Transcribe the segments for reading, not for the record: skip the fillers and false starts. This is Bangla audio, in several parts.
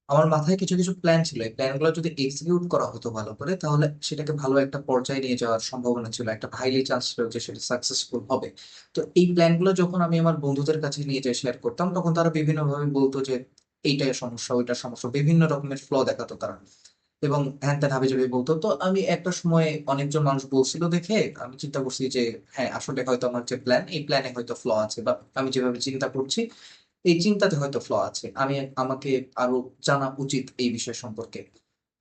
আমার মাথায় কিছু কিছু প্ল্যান ছিল, এই প্ল্যানগুলো যদি এক্সিকিউট করা হতো ভালো করে তাহলে সেটাকে ভালো একটা পর্যায়ে নিয়ে যাওয়ার সম্ভাবনা ছিল, একটা হাইলি চান্স ছিল যে সেটা সাকসেসফুল হবে। তো এই প্ল্যানগুলো যখন আমি আমার বন্ধুদের কাছে নিয়ে যেয়ে শেয়ার করতাম তখন তারা বিভিন্ন ভাবে বলতো যে এইটাই সমস্যা, ওইটা সমস্যা, বিভিন্ন রকমের ফ্ল দেখাতো তারা, এবং হ্যান ত্যান হাবিজাবি বলতো। তো আমি একটা সময় অনেকজন মানুষ বলছিল দেখে আমি চিন্তা করছি যে হ্যাঁ, আসলে হয়তো আমার যে প্ল্যান, এই প্ল্যানে হয়তো ফ্ল আছে, বা আমি যেভাবে চিন্তা করছি এই চিন্তাতে হয়তো ফ্ল আছে, আমাকে আরো জানা উচিত এই বিষয় সম্পর্কে।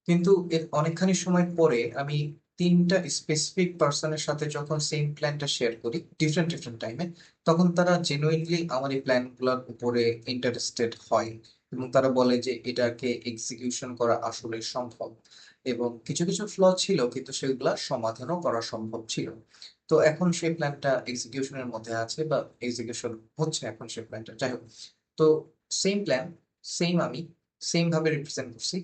কিন্তু এর অনেকখানি সময় পরে আমি তিনটা স্পেসিফিক পার্সনের সাথে যখন সেম প্ল্যানটা শেয়ার করি ডিফারেন্ট ডিফারেন্ট টাইমে, তখন তারা জেনুইনলি আমার এই প্ল্যানগুলোর উপরে ইন্টারেস্টেড হয়, এবং তারা বলে যে এটাকে এক্সিকিউশন করা আসলে সম্ভব, এবং কিছু কিছু ফ্ল ছিল কিন্তু সেগুলা সমাধানও করা সম্ভব ছিল। তো এখন সেই প্ল্যানটা এক্সিকিউশনের মধ্যে আছে, বা এক্সিকিউশন হচ্ছে এখন সেই প্ল্যানটা, যাই হোক। তো সেম প্ল্যান, সেম আমি, সেম ভাবে রিপ্রেজেন্ট করছি।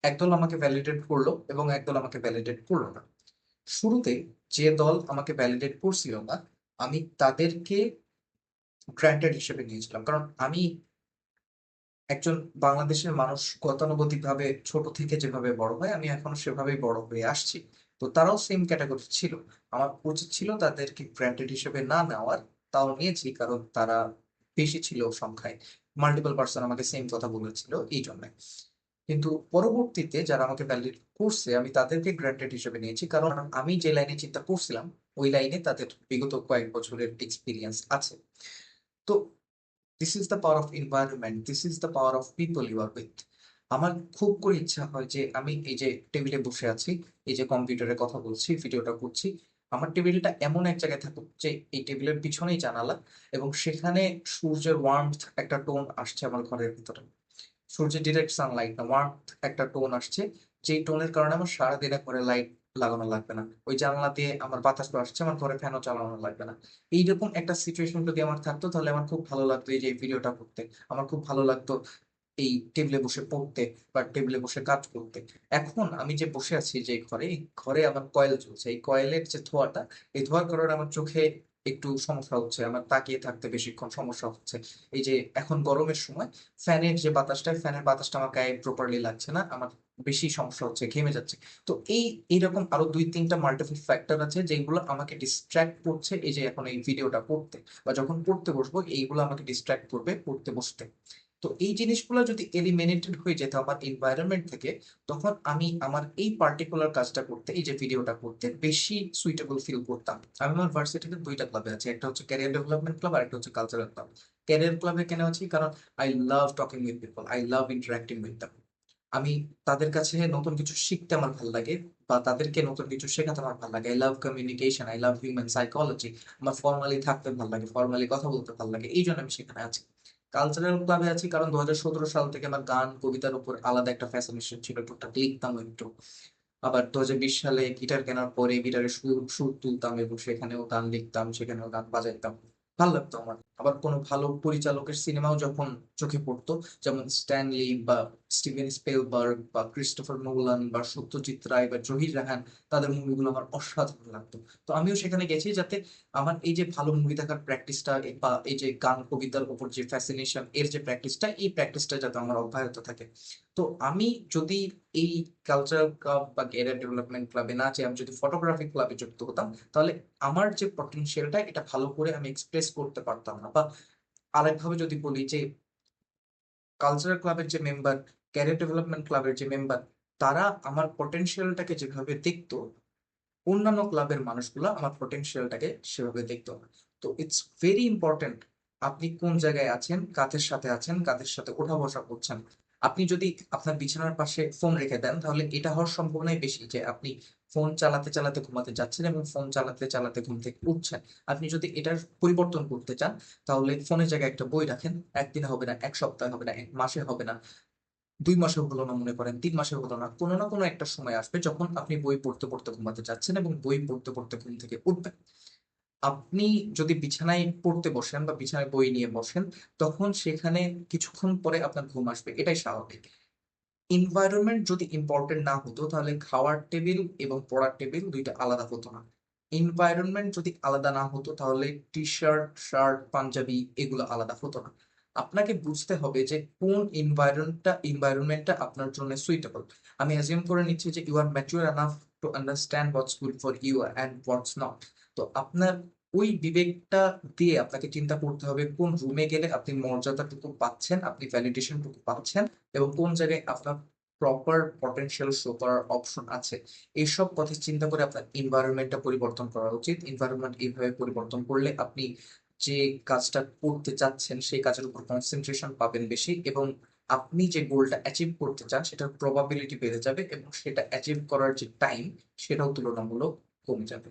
একদল আমাকে ভ্যালিডেট করলো এবং একদল আমাকে ভ্যালিডেট করলো না। শুরুতে যে দল আমাকে ভ্যালিডেট করছিল না, আমি তাদেরকে গ্র্যান্টেড হিসেবে নিয়েছিলাম, কারণ আমি একজন বাংলাদেশের মানুষ গতানুগতিক ভাবে ছোট থেকে যেভাবে বড় হয় আমি এখনো সেভাবেই বড় হয়ে আসছি। তো তারাও সেম ক্যাটাগরি ছিল, আমার উচিত ছিল তাদেরকে গ্র্যান্টেড হিসেবে না নেওয়ার। তাও নিয়েছি কারণ তারা বেশি ছিল সংখ্যায়, মাল্টিপল পার্সন আমাকে সেম কথা বলেছিল এই জন্য। কিন্তু পরবর্তীতে যারা আমাকে ভ্যালিডেট করছে আমি তাদেরকে গ্র্যান্টেড হিসেবে নিয়েছি, কারণ আমি যে লাইনে চিন্তা করছিলাম ওই লাইনে তাদের বিগত কয়েক বছরের এক্সপিরিয়েন্স আছে। তো this is the power of environment, this is the power of people you are with. আমার খুব করে ইচ্ছা হয় যে আমি এই যে টেবিলে বসে আছি, এই যে কম্পিউটারে কথা বলছি, ভিডিওটা করছি, আমার টেবিলটা এমন এক জায়গায় থাকুক যে এই টেবিলের পিছনেই জানালা, এবং সেখানে সূর্যের ওয়ার্মথ একটা টোন আসছে আমার ঘরের ভিতরে। সূর্যের ডিরেক্ট সানলাইট না, ওয়ার্মথ একটা টোন আসছে, যেই টোনের কারণে আমার সারাদিনে ঘরে লাইট লাগানো লাগবে না, ওই জানলা দিয়ে আমার বাতাস আসছে, আমার ঘরে ফ্যানও চালানো লাগবে না। এইরকম একটা সিচুয়েশন যদি আমার থাকতো তাহলে আমার খুব ভালো লাগতো এই যে এই ভিডিওটা করতে, আমার খুব ভালো লাগতো এই টেবিলে বসে পড়তে বা টেবিলে বসে কাজ করতে। এখন আমি যে বসে আছি যে ঘরে, এই ঘরে আমার কয়েল চলছে, এই কয়েলের যে ধোঁয়াটা, এই ধোঁয়ার কারণে আমার চোখে একটু সমস্যা হচ্ছে, আমার তাকিয়ে থাকতে বেশিক্ষণ সমস্যা হচ্ছে। এই যে এখন গরমের সময় ফ্যানের যে বাতাসটা, ফ্যানের বাতাসটা আমার গায়ে প্রপারলি লাগছে না, আমার বেশি সমস্যা হচ্ছে, ঘেমে যাচ্ছে। তো এইরকম আরো দুই তিনটা মাল্টিপল ফ্যাক্টর আছে যেগুলো আমাকে ডিস্ট্র্যাক্ট করছে, এই যে এখন এই ভিডিওটা করতে বা যখন পড়তে বসবো এইগুলো আমাকে ডিস্ট্র্যাক্ট করবে পড়তে বসতে। তো এই জিনিসগুলো যদি এলিমিনেটেড হয়ে যেত আমার এনভায়রনমেন্ট থেকে, তখন আমি আমার এই পার্টিকুলার কাজটা করতে, এই যে ভিডিওটা করতে বেশি সুইটেবল ফিল করতাম। আমি আমার ভার্সিটিতে দুইটা ক্লাবে আছি, একটা হচ্ছে ক্যারিয়ার ডেভেলপমেন্ট ক্লাব আর একটা হচ্ছে কালচারাল ক্লাব। ক্যারিয়ার ক্লাবে কেন আছি, কারণ I love talking with people, I love interacting with them. আমি তাদের কাছে নতুন কিছু শিখতে আমার ভালো লাগে, বা তাদেরকে নতুন কিছু শেখাতে আমার ভালো লাগে। I love communication, I love human psychology. আমার ফর্মালি থাকতে ভালো লাগে, ফর্মালি কথা বলতে ভালো লাগে, এই জন্য আমি সেখানে আছি। কালচারাল ক্লাবে আছি কারণ 2017 সাল থেকে আমার গান কবিতার উপর আলাদা একটা ফ্যাসিনেশন ছিল, টুকটাক লিখতাম একটু। আবার 2020 সালে গিটার কেনার পরে গিটারে সুর সুর তুলতাম এবং সেখানেও গান লিখতাম, সেখানেও গান বাজাইতাম, ভালো লাগতো আমার। আবার কোনো ভালো পরিচালকের সিনেমাও যখন চোখে পড়তো, যেমন স্ট্যানলি বা স্টিভেন স্পিলবার্গ বা ক্রিস্টোফার নোলান বা সত্যজিৎ রায় বা জহির রায়হান, তাদের মুভিগুলো আমার অসাধারণ লাগতো। তো আমিও সেখানে গেছি যাতে আমার এই যে ভালো মুভি দেখার প্র্যাকটিসটা, বা এই যে গান কবিতার উপর যে ফ্যাসিনেশন এর যে প্র্যাকটিসটা, এই প্র্যাকটিসটা যাতে আমার অব্যাহত থাকে। তো আমি যদি এই কালচারাল ক্লাব বা ক্যারিয়ার ডেভেলপমেন্ট ক্লাবে না চেয়ে আমি যদি ফটোগ্রাফি ক্লাবে যুক্ত হতাম, তাহলে আমার যে পটেনশিয়ালটা এটা ভালো করে আমি এক্সপ্রেস করতে পারতাম না। বা আরেকভাবে যদি বলি যে কালচারাল ক্লাবের যে মেম্বার, ক্যারিয়ার ডেভেলপমেন্ট ক্লাবের যে মেম্বার, তারা আমার পটেনশিয়ালটাকে যেভাবে দেখতো, অন্যান্য ক্লাবের মানুষগুলো আমার পটেনশিয়ালটাকে সেভাবে দেখতো না। তো ইটস ভেরি ইম্পর্টেন্ট আপনি কোন জায়গায় আছেন, কাদের সাথে আছেন, কাদের সাথে ওঠা বসা করছেন। আপনি যদি আপনার বিছানার পাশে ফোন রেখে দেন তাহলে এটা হওয়ার সম্ভাবনাই বেশি যে আপনি ফোন চালাতে চালাতে ঘুমাতে যাচ্ছেন এবং ফোন চালাতে চালাতে ঘুম থেকে উঠছেন। আপনি যদি এটার পরিবর্তন করতে চান তাহলে ফোনের জায়গায় একটা বই রাখেন, একদিনে হবে না, এক সপ্তাহে হবে না, এক মাসে হবে না, 2 মাসে হলো না, মনে করেন 3 মাসে হলো না, কোনো না কোনো একটা সময় আসবে যখন আপনি বই পড়তে পড়তে ঘুমাতে যাচ্ছেন এবং বই পড়তে পড়তে ঘুম থেকে উঠবেন। আপনি যদি বিছানায় পড়তে বসেন বা বিছানায় বই নিয়ে বসেন, তখন সেখানে কিছুক্ষণ পরে আপনার ঘুম আসবে, এটাই স্বাভাবিক। এনভায়রনমেন্ট যদি ইম্পর্টেন্ট না হতো তাহলে খাওয়ার টেবিল এবং পড়ার টেবিল দুইটা আলাদা হতো না। এনভায়রনমেন্ট যদি আলাদা না হতো তাহলে টি শার্ট, শার্ট, পাঞ্জাবি এগুলো আলাদা হতো না। আপনাকে বুঝতে হবে যে কোন এনভায়রনমেন্টটা আপনার জন্য সুইটেবল। আমি অ্যাজিউম করে নিচ্ছি যে you are mature enough to understand what's good for you and what's not. তো আপনার ওই বিবেকটা দিয়ে আপনাকে চিন্তা করতে হবে কোন রুমে গেলে আপনি মর্যাদাটুকু পাচ্ছেন, আপনি ভ্যালিডেশনটুকু পাচ্ছেন, এবং কোন জায়গায় আপনার প্রপার পটেনশিয়াল শো করার অপশন আছে। এইসব কথা চিন্তা করে আপনার এনভায়রনমেন্টটা পরিবর্তন করা উচিত। এনভায়রনমেন্ট এইভাবে পরিবর্তন করলে আপনি যে কাজটা করতে চাচ্ছেন সেই কাজের উপর কনসেন্ট্রেশন পাবেন বেশি, এবং আপনি যে গোলটা অ্যাচিভ করতে চান সেটার প্রবাবিলিটি বেড়ে যাবে, এবং সেটা অ্যাচিভ করার যে টাইম সেটাও তুলনামূলক কমে যাবে।